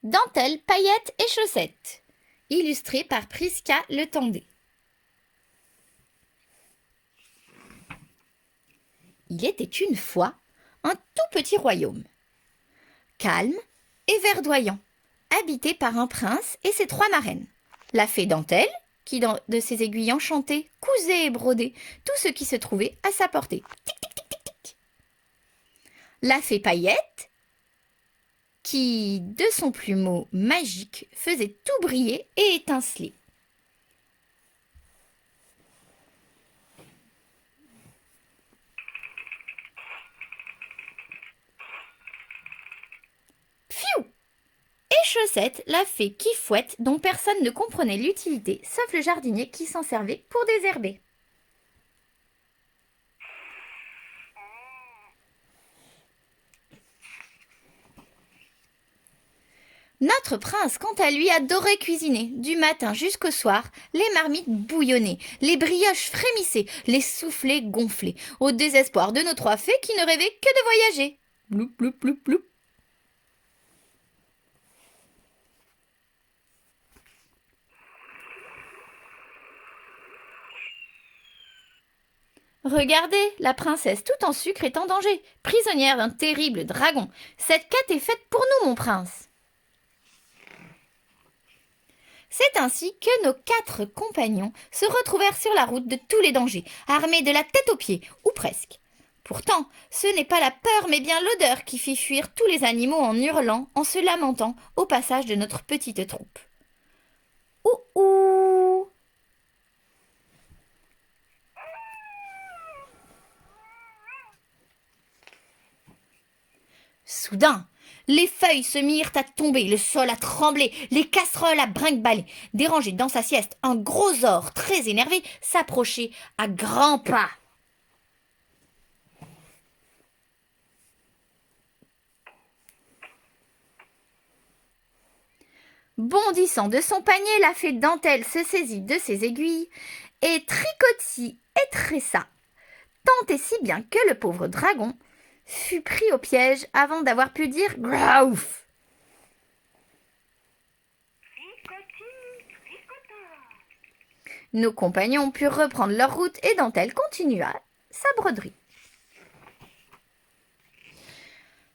Dentelle, paillettes et chaussettes. Illustré par Prisca Le Tendé. Il était une fois un tout petit royaume, calme et verdoyant, habité par un prince et ses 3 marraines. La fée Dentelle, qui de ses aiguilles enchantées cousait et brodait tout ce qui se trouvait à sa portée. Tic, tic, tic, tic, tic. La fée Paillette, qui, de son plumeau magique, faisait tout briller et étinceler. Pfiou! Et Chaussette, la fée qui fouette, dont personne ne comprenait l'utilité, sauf le jardinier qui s'en servait pour désherber. Notre prince, quant à lui, adorait cuisiner, du matin jusqu'au soir, les marmites bouillonnaient, les brioches frémissaient, les soufflets gonflaient, au désespoir de nos 3 fées qui ne rêvaient que de voyager. Bloup, bloup, bloup, bloup. Regardez, la princesse tout en sucre est en danger, prisonnière d'un terrible dragon. Cette quête est faite pour nous, mon prince. C'est ainsi que nos 4 compagnons se retrouvèrent sur la route de tous les dangers, armés de la tête aux pieds, ou presque. Pourtant, ce n'est pas la peur, mais bien l'odeur qui fit fuir tous les animaux en hurlant, en se lamentant au passage de notre petite troupe. Ouh! Soudain, les feuilles se mirent à tomber, le sol à trembler, les casseroles à brinque-baller. Dérangé dans sa sieste, un gros or très énervé s'approchait à grands pas. Bondissant de son panier, la fée Dentelle se saisit de ses aiguilles et tricotit et tressa, tant et si bien que le pauvre dragon fut pris au piège avant d'avoir pu dire « Graouf !» Nos compagnons purent reprendre leur route et Dentelle continua sa broderie.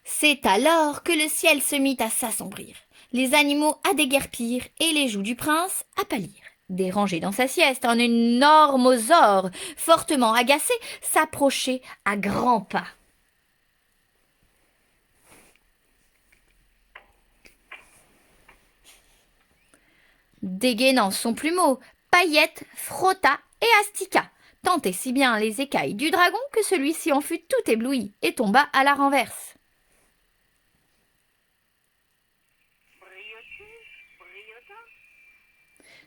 C'est alors que le ciel se mit à s'assombrir, les animaux à déguerpir et les joues du prince à pâlir. Dérangé dans sa sieste, un énorme osaure, fortement agacé, s'approchait à grands pas. Dégainant son plumeau, Paillette frotta et astiqua, tant et si bien les écailles du dragon que celui-ci en fut tout ébloui et tomba à la renverse.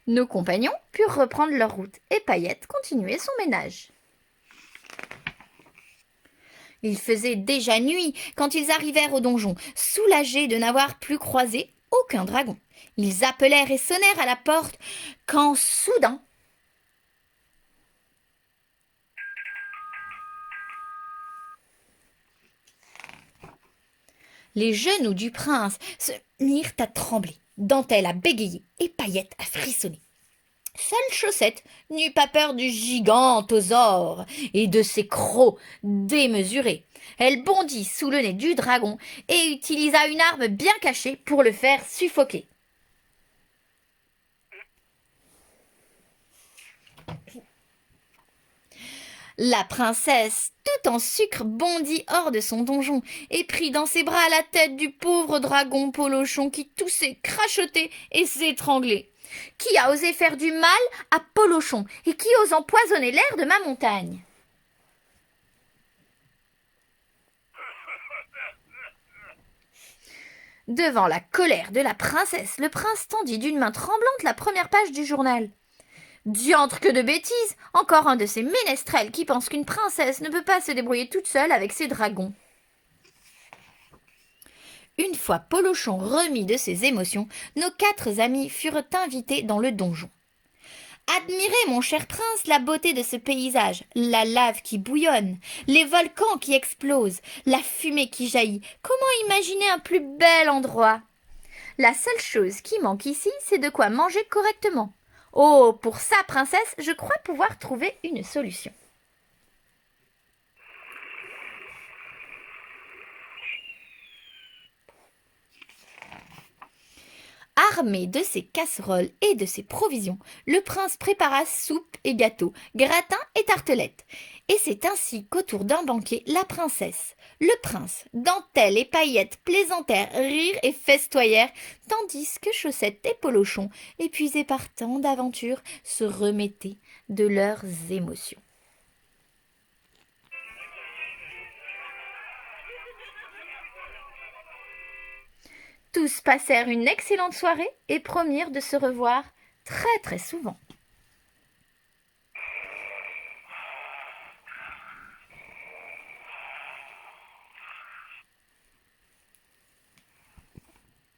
Nos compagnons purent reprendre leur route et Paillette continuait son ménage. Il faisait déjà nuit quand ils arrivèrent au donjon, soulagés de n'avoir plus croisé aucun dragon. Ils appelèrent et sonnèrent à la porte quand soudain les genoux du prince se mirent à trembler, Dentelle à bégayer et Paillette à frissonner. Seule Chaussette n'eut pas peur du gigantosaure et de ses crocs démesurés. Elle bondit sous le nez du dragon et utilisa une arme bien cachée pour le faire suffoquer. La princesse, tout en sucre, bondit hors de son donjon et prit dans ses bras la tête du pauvre dragon Polochon qui toussait, crachotait et s'étranglait. Qui a osé faire du mal à Polochon et qui ose empoisonner l'air de ma montagne? Devant la colère de la princesse, le prince tendit d'une main tremblante la première page du journal. Diantre que de bêtises! Encore un de ces ménestrels qui pensent qu'une princesse ne peut pas se débrouiller toute seule avec ses dragons. Une fois Polochon remis de ses émotions, nos 4 amis furent invités dans le donjon. Admirez, mon cher prince, la beauté de ce paysage, la lave qui bouillonne, les volcans qui explosent, la fumée qui jaillit. Comment imaginer un plus bel endroit? La seule chose qui manque ici, c'est de quoi manger correctement. Oh, pour ça, princesse, je crois pouvoir trouver une solution. Armé de ses casseroles et de ses provisions, le prince prépara soupe et gâteaux, gratins et tartelettes. Et c'est ainsi qu'autour d'un banquet, la princesse, le prince, dentelles et paillettes plaisantèrent, rirent et festoyèrent, tandis que Chaussettes et Polochon, épuisés par tant d'aventures, se remettaient de leurs émotions. Tous passèrent une excellente soirée et promirent de se revoir très très souvent.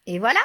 Et voilà!